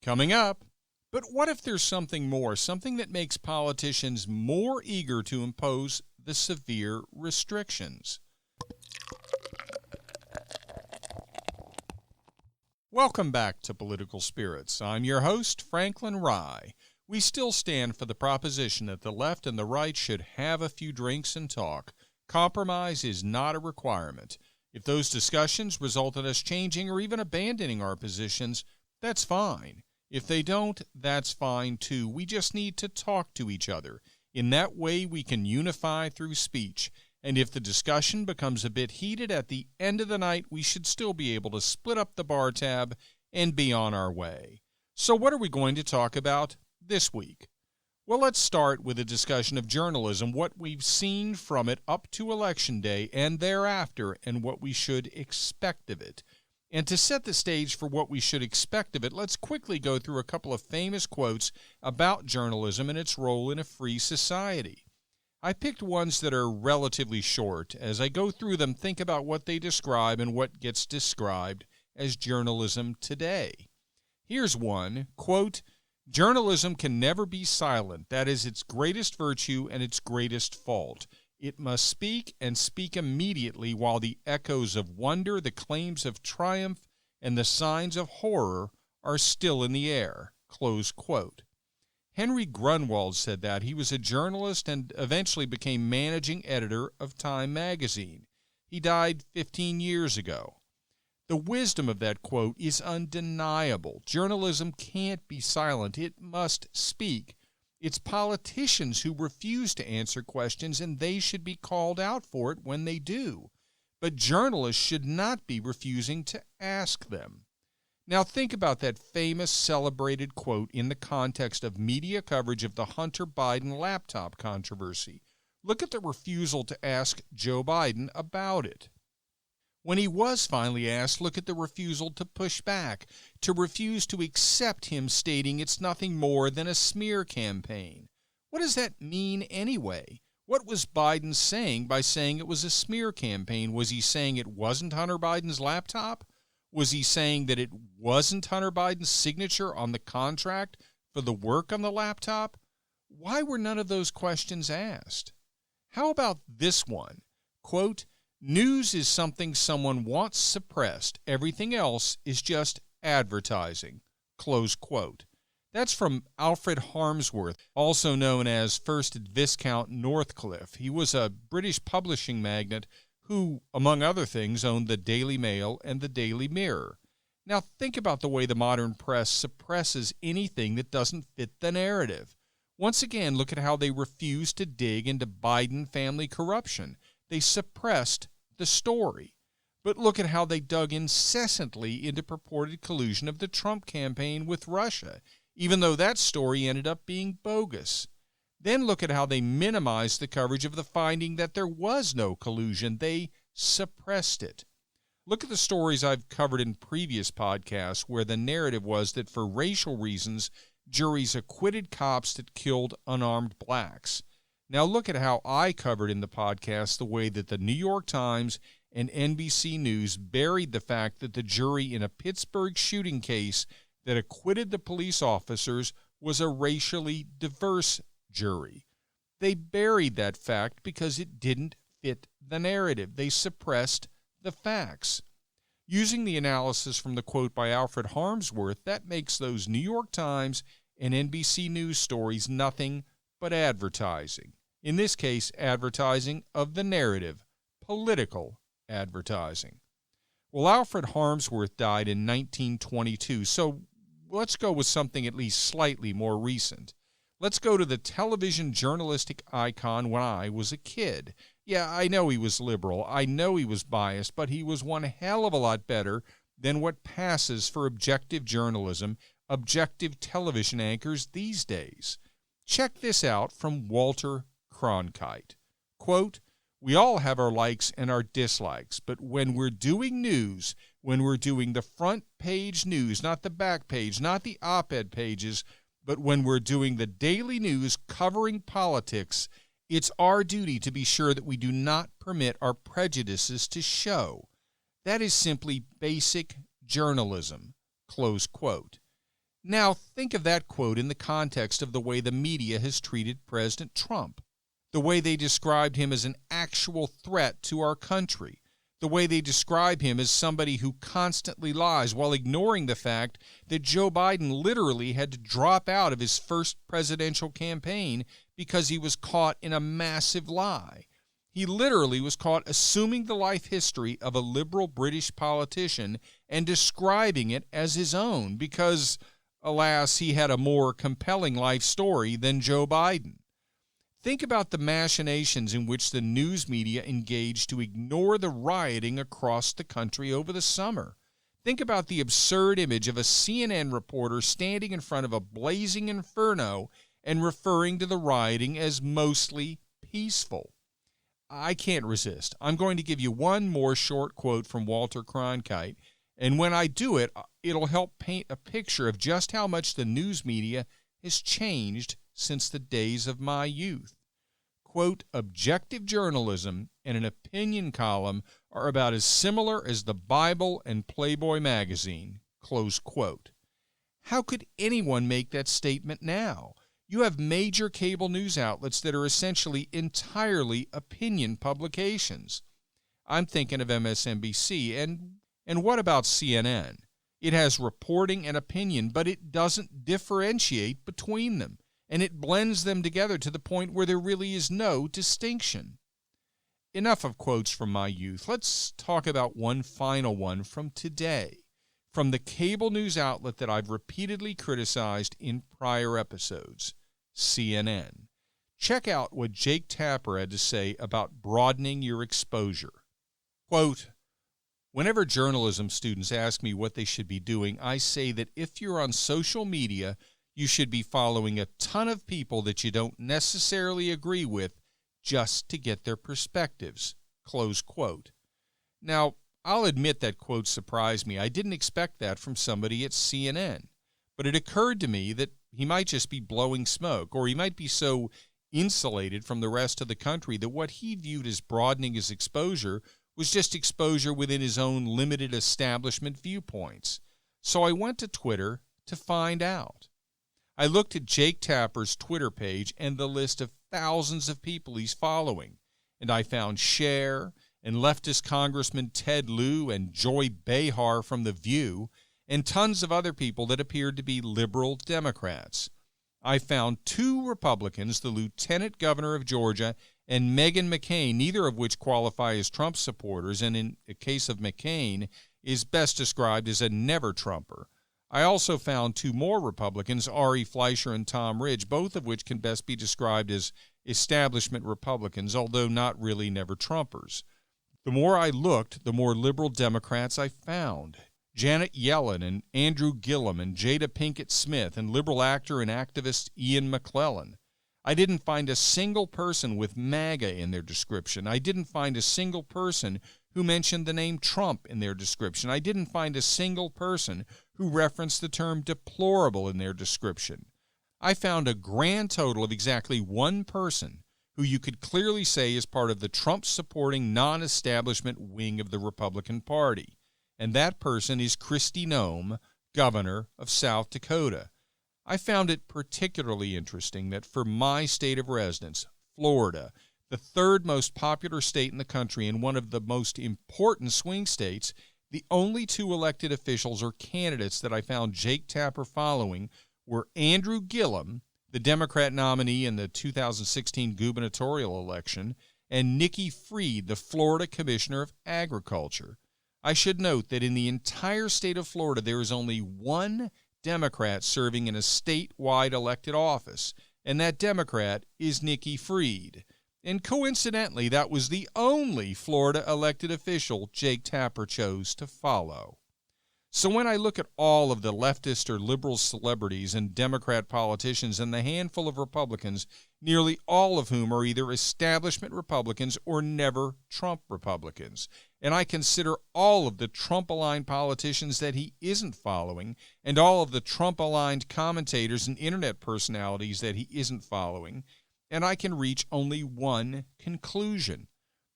Coming up, but what if there's something more, something that makes politicians more eager to impose the severe restrictions? Welcome back to Political Spirits. I'm your host, Franklin Rye. We still stand for the proposition that the left and the right should have a few drinks and talk. Compromise is not a requirement. If those discussions result in us changing or even abandoning our positions, that's fine. If they don't, that's fine too. We just need to talk to each other. In that way, we can unify through speech. And if the discussion becomes a bit heated at the end of the night, we should still be able to split up the bar tab and be on our way. So what are we going to talk about this week? Well, let's start with a discussion of journalism, what we've seen from it up to Election Day and thereafter, and what we should expect of it. And to set the stage for what we should expect of it, let's quickly go through a couple of famous quotes about journalism and its role in a free society. I picked ones that are relatively short. As I go through them, think about what they describe and what gets described as journalism today. Here's one, quote, "Journalism can never be silent. That is its greatest virtue and its greatest fault. It must speak and speak immediately while the echoes of wonder, the claims of triumph, and the signs of horror are still in the air." Close quote. Henry Grunwald said that. He was a journalist and eventually became managing editor of Time magazine. He died 15 years ago. The wisdom of that quote is undeniable. Journalism can't be silent. It must speak. It's politicians who refuse to answer questions, and they should be called out for it when they do. But journalists should not be refusing to ask them. Now think about that famous celebrated quote in the context of media coverage of the Hunter Biden laptop controversy. Look at the refusal to ask Joe Biden about it. When he was finally asked, look at the refusal to push back, to refuse to accept him stating it's nothing more than a smear campaign. What does that mean anyway? What was Biden saying by saying it was a smear campaign? Was he saying it wasn't Hunter Biden's laptop? Was he saying that it wasn't Hunter Biden's signature on the contract for the work on the laptop? Why were none of those questions asked? How about this one? Quote, "News is something someone wants suppressed. Everything else is just advertising." Close quote. That's from Alfred Harmsworth, also known as First Viscount Northcliffe. He was a British publishing magnate who, among other things, owned the Daily Mail and the Daily Mirror. Now think about the way the modern press suppresses anything that doesn't fit the narrative. Once again, look at how they refuse to dig into Biden family corruption. They suppressed the story. But look at how they dug incessantly into purported collusion of the Trump campaign with Russia, even though that story ended up being bogus. Then look at how they minimized the coverage of the finding that there was no collusion. They suppressed it. Look at the stories I've covered in previous podcasts where the narrative was that for racial reasons, juries acquitted cops that killed unarmed blacks. Now look at how I covered in the podcast the way that the New York Times and NBC News buried the fact that the jury in a Pittsburgh shooting case that acquitted the police officers was a racially diverse jury. They buried that fact because it didn't fit the narrative. They suppressed the facts. Using the analysis from the quote by Alfred Harmsworth, that makes those New York Times and NBC News stories nothing but advertising. In this case, advertising of the narrative, political advertising. Well, Alfred Harmsworth died in 1922, so let's go with something at least slightly more recent. Let's go to the television journalistic icon when I was a kid. Yeah, I know he was liberal, I know he was biased, but he was one hell of a lot better than what passes for objective journalism, objective television anchors these days. Check this out from Walter Cronkite. Quote, "We all have our likes and our dislikes, but when we're doing news, when we're doing the front page news, not the back page, not the op-ed pages, but when we're doing the daily news covering politics, it's our duty to be sure that we do not permit our prejudices to show. That is simply basic journalism." Close quote. Now, think of that quote in the context of the way the media has treated President Trump, the way they described him as an actual threat to our country, the way they describe him as somebody who constantly lies while ignoring the fact that Joe Biden literally had to drop out of his first presidential campaign because he was caught in a massive lie. He literally was caught assuming the life history of a liberal British politician and describing it as his own because, alas, he had a more compelling life story than Joe Biden. Think about the machinations in which the news media engaged to ignore the rioting across the country over the summer. Think about the absurd image of a CNN reporter standing in front of a blazing inferno and referring to the rioting as mostly peaceful. I can't resist. I'm going to give you one more short quote from Walter Cronkite, and when I do it, it'll help paint a picture of just how much the news media has changed since the days of my youth. Quote, objective journalism and an opinion column are about as similar as the Bible and Playboy magazine, close quote. How could anyone make that statement now? You have major cable news outlets that are essentially entirely opinion publications. I'm thinking of MSNBC, and what about CNN? It has reporting and opinion, but it doesn't differentiate between them, and it blends them together to the point where there really is no distinction. Enough of quotes from my youth. Let's talk about one final one from today, from the cable news outlet that I've repeatedly criticized in prior episodes, CNN. Check out what Jake Tapper had to say about broadening your exposure. Quote, whenever journalism students ask me what they should be doing, I say that if you're on social media, you should be following a ton of people that you don't necessarily agree with just to get their perspectives, close quote. Now, I'll admit that quote surprised me. I didn't expect that from somebody at CNN, but it occurred to me that he might just be blowing smoke, or he might be so insulated from the rest of the country that what he viewed as broadening his exposure was just exposure within his own limited establishment viewpoints. So I went to Twitter to find out. I looked at Jake Tapper's Twitter page and the list of thousands of people he's following, and I found Cher and leftist Congressman Ted Lieu and Joy Behar from The View, and tons of other people that appeared to be liberal Democrats. I found 2 Republicans, the Lieutenant Governor of Georgia and Meghan McCain, neither of which qualify as Trump supporters, and in the case of McCain, is best described as a never-Trumper. I also found 2 more Republicans, Ari Fleischer and Tom Ridge, both of which can best be described as establishment Republicans, although not really never-Trumpers. The more I looked, the more liberal Democrats I found. Janet Yellen and Andrew Gillum and Jada Pinkett Smith and liberal actor and activist Ian McClellan. I didn't find a single person with MAGA in their description. I didn't find a single person who mentioned the name Trump in their description. I didn't find a single person who referenced the term deplorable in their description. I found a grand total of exactly 1 person who you could clearly say is part of the Trump-supporting non-establishment wing of the Republican Party, and that person is Kristi Noem, governor of South Dakota. I found it particularly interesting that for my state of residence, Florida, the 3rd most popular state in the country and one of the most important swing states, the only 2 elected officials or candidates that I found Jake Tapper following were Andrew Gillum, the Democrat nominee in the 2016 gubernatorial election, and Nikki Fried, the Florida Commissioner of Agriculture. I should note that in the entire state of Florida, there is only 1 Democrat serving in a statewide elected office, and that Democrat is Nikki Fried. And coincidentally, that was the only Florida elected official Jake Tapper chose to follow. So when I look at all of the leftist or liberal celebrities and Democrat politicians and the handful of Republicans, nearly all of whom are either establishment Republicans or never Trump Republicans, and I consider all of the Trump-aligned politicians that he isn't following and all of the Trump-aligned commentators and internet personalities that he isn't following, and I can reach only one conclusion.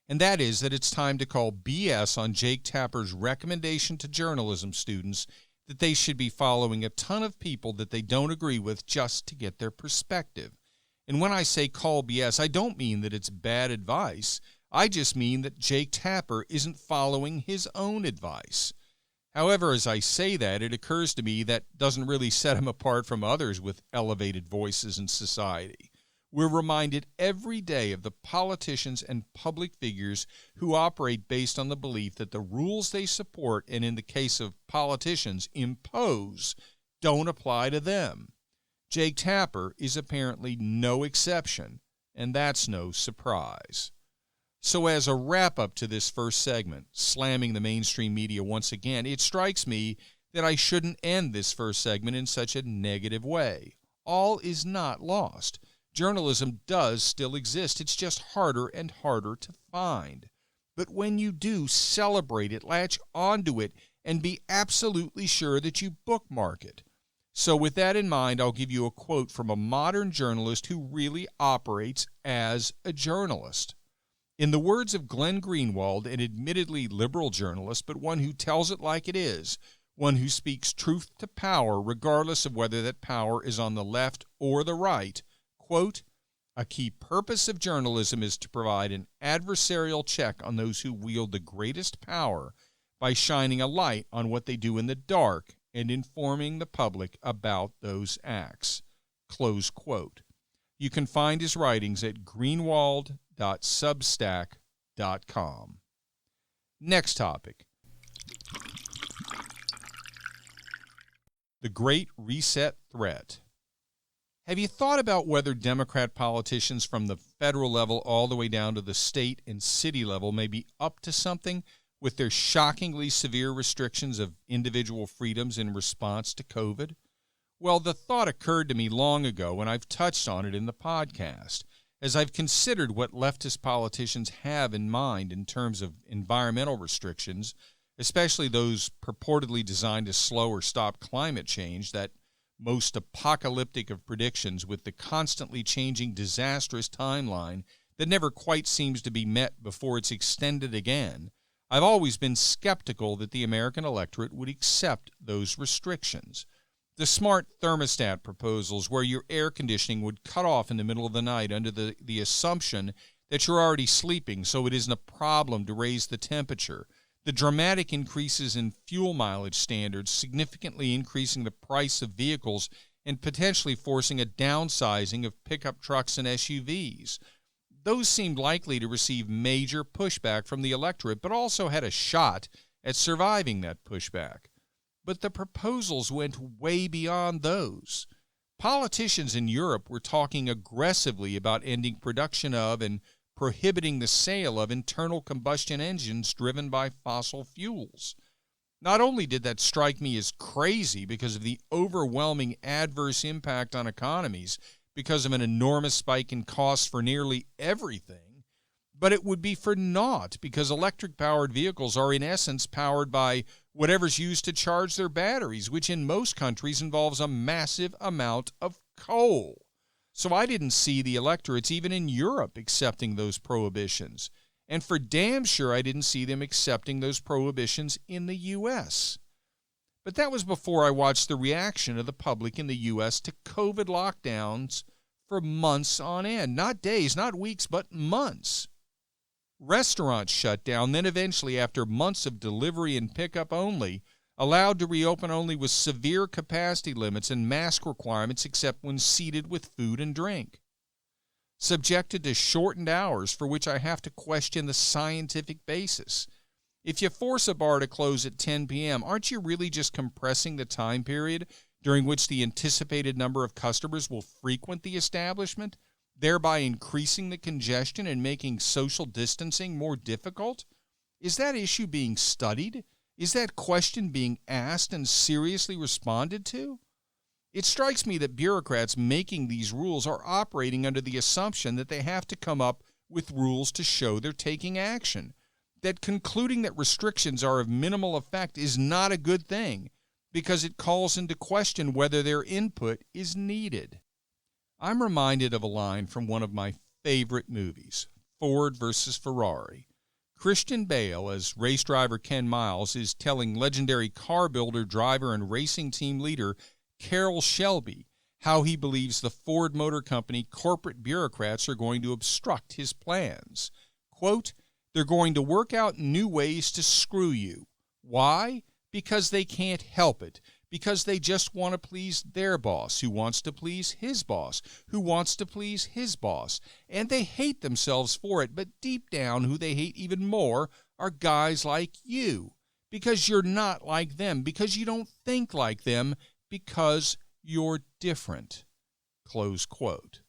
And that is that it's time to call BS on Jake Tapper's recommendation to journalism students that they should be following a ton of people that they don't agree with just to get their perspective. And when I say call BS, I don't mean that it's bad advice. I just mean that Jake Tapper isn't following his own advice. However, as I say that, it occurs to me that doesn't really set him apart from others with elevated voices in society. We're reminded every day of the politicians and public figures who operate based on the belief that the rules they support, and in the case of politicians, impose, don't apply to them. Jake Tapper is apparently no exception, and that's no surprise. So as a wrap-up to this first segment, slamming the mainstream media once again, it strikes me that I shouldn't end this first segment in such a negative way. All is not lost. Journalism does still exist. It's just harder and harder to find. But when you do, celebrate it, latch onto it, and be absolutely sure that you bookmark it. So with that in mind, I'll give you a quote from a modern journalist who really operates as a journalist. In the words of Glenn Greenwald, an admittedly liberal journalist, but one who tells it like it is, one who speaks truth to power regardless of whether that power is on the left or the right, quote, "A key purpose of journalism is to provide an adversarial check on those who wield the greatest power by shining a light on what they do in the dark and informing the public about those acts." Close quote. You can find his writings at greenwald.substack.com. Next topic. The Great Reset Threat. Have you thought about whether Democrat politicians from the federal level all the way down to the state and city level may be up to something with their shockingly severe restrictions of individual freedoms in response to COVID? Well, the thought occurred to me long ago, and I've touched on it in the podcast, as I've considered what leftist politicians have in mind in terms of environmental restrictions, especially those purportedly designed to slow or stop climate change, that most apocalyptic of predictions with the constantly changing disastrous timeline that never quite seems to be met before it's extended again. I've always been skeptical that the American electorate would accept those restrictions. The smart thermostat proposals where your air conditioning would cut off in the middle of the night under the assumption that you're already sleeping, so it isn't a problem to raise the temperature. The dramatic increases in fuel mileage standards, significantly increasing the price of vehicles and potentially forcing a downsizing of pickup trucks and SUVs. Those seemed likely to receive major pushback from the electorate, but also had a shot at surviving that pushback. But the proposals went way beyond those. Politicians in Europe were talking aggressively about ending production of and prohibiting the sale of internal combustion engines driven by fossil fuels. Not only did that strike me as crazy because of the overwhelming adverse impact on economies because of an enormous spike in costs for nearly everything, but it would be for naught because electric-powered vehicles are in essence powered by whatever's used to charge their batteries, which in most countries involves a massive amount of coal. So I didn't see the electorates, even in Europe, accepting those prohibitions. And for damn sure I didn't see them accepting those prohibitions in the U.S. But that was before I watched the reaction of the public in the U.S. to COVID lockdowns for months on end. Not days, not weeks, but months. Restaurants shut down, then eventually, after months of delivery and pickup only, allowed to reopen only with severe capacity limits and mask requirements except when seated with food and drink. Subjected to shortened hours for which I have to question the scientific basis. If you force a bar to close at 10 p.m., aren't you really just compressing the time period during which the anticipated number of customers will frequent the establishment, thereby increasing the congestion and making social distancing more difficult? Is that issue being studied? Is that question being asked and seriously responded to? It strikes me that bureaucrats making these rules are operating under the assumption that they have to come up with rules to show they're taking action, that concluding that restrictions are of minimal effect is not a good thing because it calls into question whether their input is needed. I'm reminded of a line from one of my favorite movies, Ford versus Ferrari. Christian Bale, as race driver Ken Miles, is telling legendary car builder, driver, and racing team leader Carroll Shelby how he believes the Ford Motor Company corporate bureaucrats are going to obstruct his plans. Quote, "They're going to work out new ways to screw you. Why? Because they can't help it. Because they just want to please their boss, who wants to please his boss, who wants to please his boss. And they hate themselves for it, but deep down who they hate even more are guys like you. Because you're not like them, because you don't think like them, because you're different." Close quote.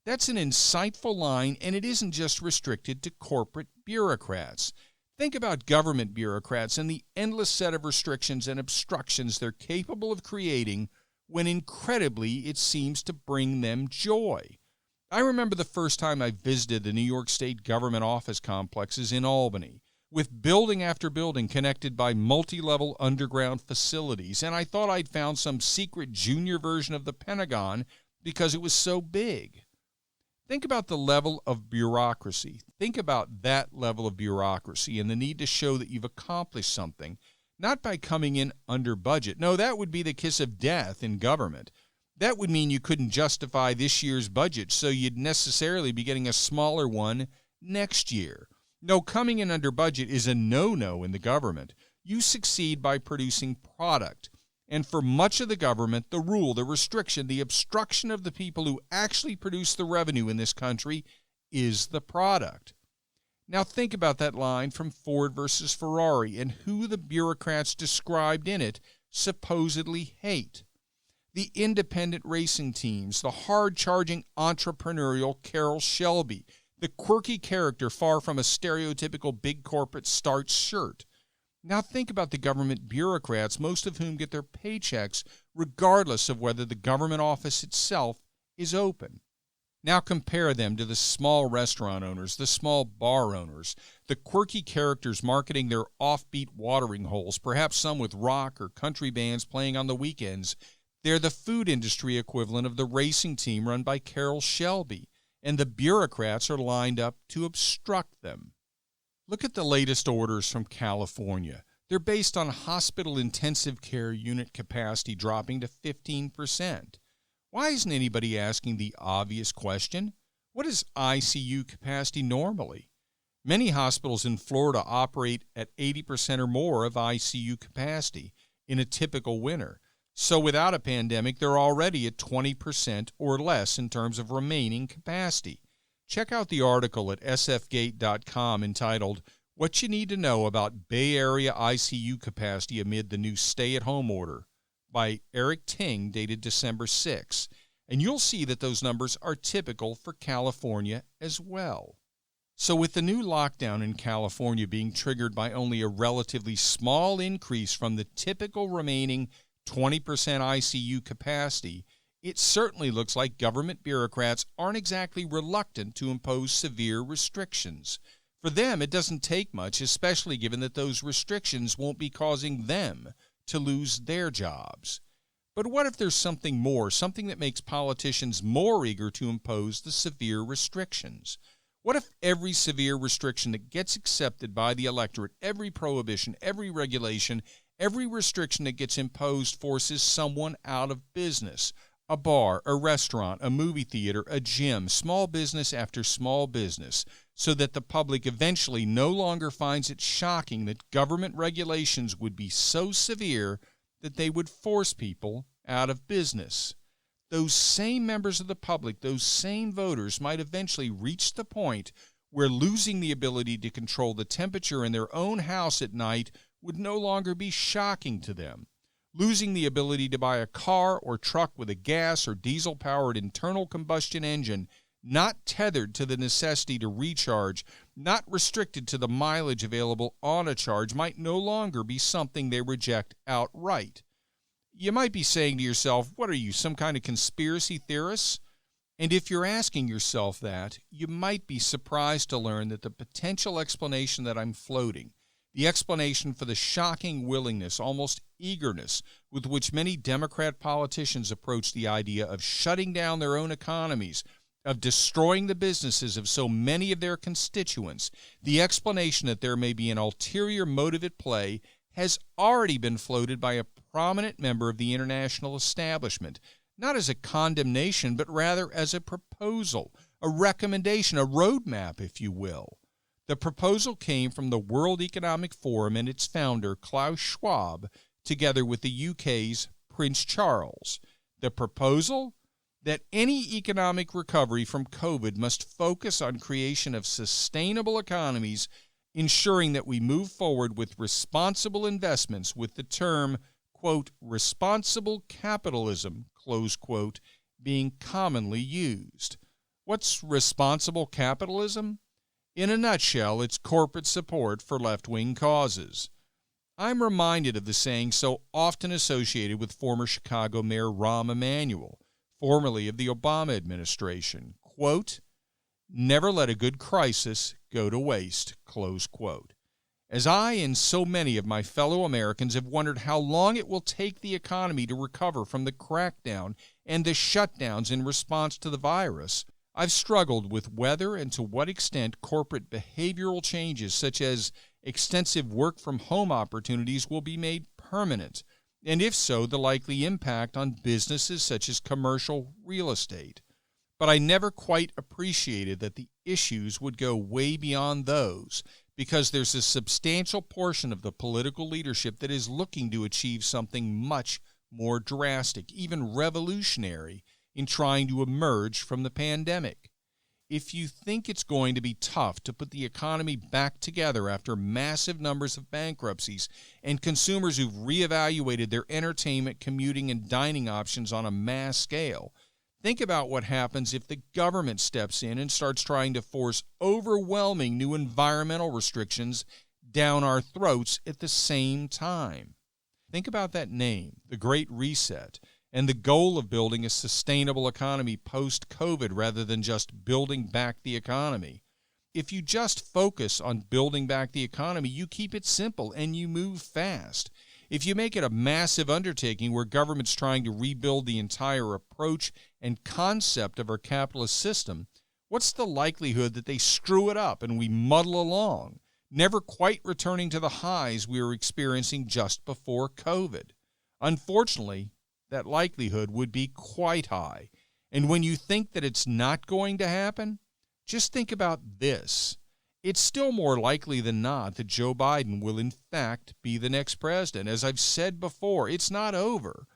That's an insightful line, and it isn't just restricted to corporate bureaucrats. Think about government bureaucrats and the endless set of restrictions and obstructions they're capable of creating when incredibly it seems to bring them joy. I remember the first time I visited the New York State government office complexes in Albany, with building after building connected by multi-level underground facilities, and I thought I'd found some secret junior version of the Pentagon because it was so big. Think about the level of bureaucracy. Think about that level of bureaucracy and the need to show that you've accomplished something, not by coming in under budget. No, that would be the kiss of death in government. That would mean you couldn't justify this year's budget, so you'd necessarily be getting a smaller one next year. No, coming in under budget is a no-no in the government. You succeed by producing product. And for much of the government, the rule, the restriction, the obstruction of the people who actually produce the revenue in this country is the product. Now think about that line from Ford versus Ferrari and who the bureaucrats described in it supposedly hate. The independent racing teams, the hard-charging entrepreneurial Carroll Shelby, the quirky character far from a stereotypical big corporate starch shirt. Now think about the government bureaucrats, most of whom get their paychecks regardless of whether the government office itself is open. Now compare them to the small restaurant owners, the small bar owners, the quirky characters marketing their offbeat watering holes, perhaps some with rock or country bands playing on the weekends. They're the food industry equivalent of the racing team run by Carroll Shelby, and the bureaucrats are lined up to obstruct them. Look at the latest orders from California. They're based on hospital intensive care unit capacity dropping to 15%. Why isn't anybody asking the obvious question? What is ICU capacity normally? Many hospitals in Florida operate at 80% or more of ICU capacity in a typical winter. So without a pandemic, they're already at 20% or less in terms of remaining capacity. Check out the article at sfgate.com entitled, "What You Need to Know About Bay Area ICU Capacity Amid the New Stay-at-Home Order" by Eric Ting, dated December 6, and you'll see that those numbers are typical for California as well. So with the new lockdown in California being triggered by only a relatively small increase from the typical remaining 20% ICU capacity, it certainly looks like government bureaucrats aren't exactly reluctant to impose severe restrictions. For them, it doesn't take much, especially given that those restrictions won't be causing them to lose their jobs. But what if there's something more, something that makes politicians more eager to impose the severe restrictions? What if every severe restriction that gets accepted by the electorate, every prohibition, every regulation, every restriction that gets imposed forces someone out of business? A bar, a restaurant, a movie theater, a gym, small business after small business, so that the public eventually no longer finds it shocking that government regulations would be so severe that they would force people out of business. Those same members of the public, those same voters, might eventually reach the point where losing the ability to control the temperature in their own house at night would no longer be shocking to them. Losing the ability to buy a car or truck with a gas or diesel-powered internal combustion engine, not tethered to the necessity to recharge, not restricted to the mileage available on a charge, might no longer be something they reject outright. You might be saying to yourself, what are you, some kind of conspiracy theorist? And if you're asking yourself that, you might be surprised to learn that the potential explanation that I'm floating, the explanation for the shocking willingness, almost eagerness, with which many Democrat politicians approach the idea of shutting down their own economies, of destroying the businesses of so many of their constituents, the explanation that there may be an ulterior motive at play has already been floated by a prominent member of the international establishment, not as a condemnation, but rather as a proposal, a recommendation, a roadmap, if you will. The proposal came from the World Economic Forum and its founder, Klaus Schwab, together with the UK's Prince Charles. The proposal? That any economic recovery from COVID must focus on creation of sustainable economies, ensuring that we move forward with responsible investments, with the term, quote, responsible capitalism, close quote, being commonly used. What's responsible capitalism? In a nutshell, it's corporate support for left-wing causes. I'm reminded of the saying so often associated with former Chicago Mayor Rahm Emanuel, formerly of the Obama administration, quote, never let a good crisis go to waste, close quote. As I and so many of my fellow Americans have wondered how long it will take the economy to recover from the crackdown and the shutdowns in response to the virus, I've struggled with whether and to what extent corporate behavioral changes such as extensive work-from-home opportunities will be made permanent, and if so, the likely impact on businesses such as commercial real estate. But I never quite appreciated that the issues would go way beyond those, because there's a substantial portion of the political leadership that is looking to achieve something much more drastic, even revolutionary, in trying to emerge from the pandemic. If you think it's going to be tough to put the economy back together after massive numbers of bankruptcies and consumers who've reevaluated their entertainment, commuting, and dining options on a mass scale, think about what happens if the government steps in and starts trying to force overwhelming new environmental restrictions down our throats at the same time. Think about that name, the Great Reset, and the goal of building a sustainable economy post-COVID rather than just building back the economy. If you just focus on building back the economy, you keep it simple and you move fast. If you make it a massive undertaking where government's trying to rebuild the entire approach and concept of our capitalist system, what's the likelihood that they screw it up and we muddle along, never quite returning to the highs we were experiencing just before COVID? Unfortunately, that likelihood would be quite high. And when you think that it's not going to happen, just think about this. It's still more likely than not that Joe Biden will in fact be the next president. As I've said before, it's not over.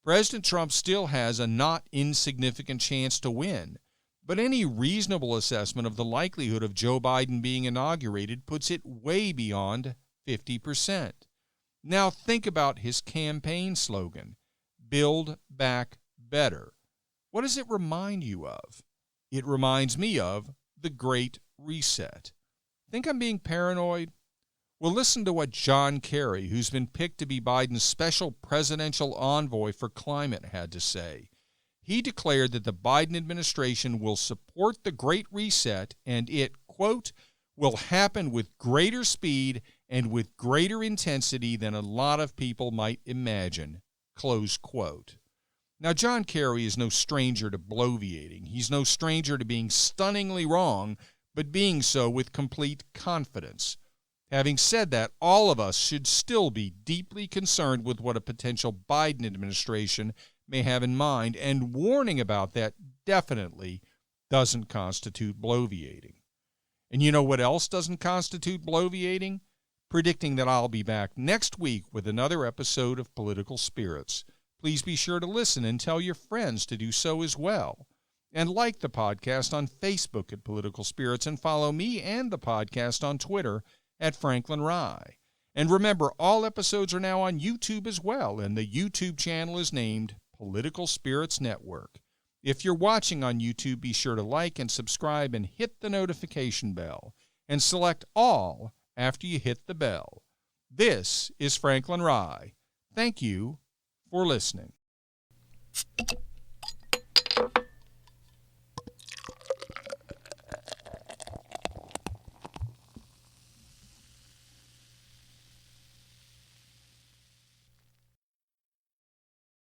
President Trump still has a not insignificant chance to win, but any reasonable assessment of the likelihood of Joe Biden being inaugurated puts it way beyond 50%. Now think about his campaign slogan, Build Back Better. What does it remind you of? It reminds me of the Great Reset. Think I'm being paranoid? Well, listen to what John Kerry, who's been picked to be Biden's special presidential envoy for climate, had to say. He declared that the Biden administration will support the Great Reset and it, quote, will happen with greater speed and with greater intensity than a lot of people might imagine, close quote. Now, John Kerry is no stranger to bloviating. He's no stranger to being stunningly wrong, but being so with complete confidence. Having said that, all of us should still be deeply concerned with what a potential Biden administration may have in mind, and warning about that definitely doesn't constitute bloviating. And you know what else doesn't constitute bloviating? Predicting that I'll be back next week with another episode of Political Spirits. Please be sure to listen and tell your friends to do so as well. And like the podcast on Facebook at Political Spirits, and follow me and the podcast on Twitter at Franklin Rye. And remember, all episodes are now on YouTube as well, and the YouTube channel is named Political Spirits Network. If you're watching on YouTube, be sure to like and subscribe and hit the notification bell, and select all after you hit the bell. This is Franklin Rye. Thank you for listening.